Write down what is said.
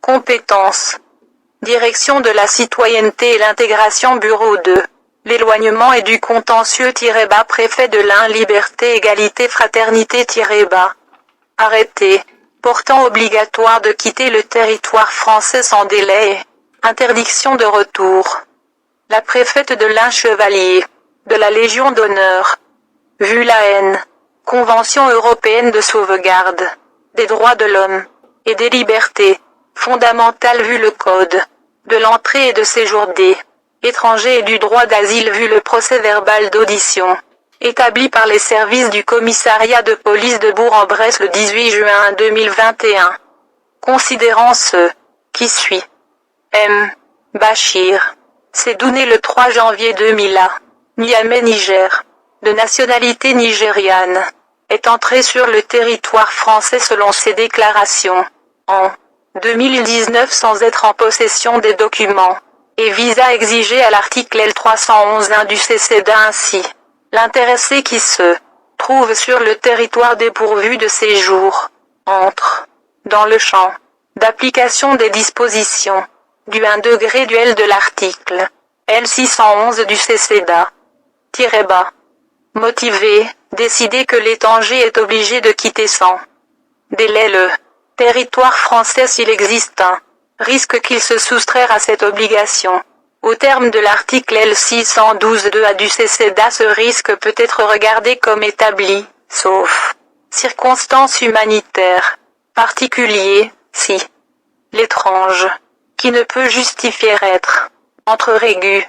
Compétences. Direction de la citoyenneté et l'intégration Bureau 2. L'éloignement et du contentieux-bas Préfet de l'Ain Liberté Égalité Fraternité-bas. Arrêté. Portant obligatoire de quitter le territoire français sans délai. Interdiction de retour. La préfète de l'Ain Chevalier. De la Légion d'honneur. Vu la haine. Convention européenne de sauvegarde. Des droits de l'homme. Et des libertés. Fondamentales vu le code. De l'entrée et de séjour des étrangers et du droit d'asile vu le procès-verbal d'audition. Établi par les services du commissariat de police de Bourg-en-Bresse le 18 juin 2021. Considérant ce qui suit. M. Bachir. S'est né le 3 janvier 2000 à Niamey, Niger. De nationalité nigériane. Est entré sur le territoire français selon ses déclarations. En 2019 sans être en possession des documents. Et visa exigé à l'article L311-1 du CCDA ainsi. L'intéressé qui se trouve sur le territoire dépourvu de séjour entre dans le champ d'application des dispositions du 1 degré du L de l'article L611 du CCDA-bas. Motivé, décider que l'étranger est obligé de quitter sans délai le territoire français s'il existe un risque qu'il se soustraire à cette obligation. Au terme de l'article L612-2A du CCDA, ce risque peut être regardé comme établi, sauf circonstances humanitaires particulières, si l'étrange, qui ne peut justifier être entre régu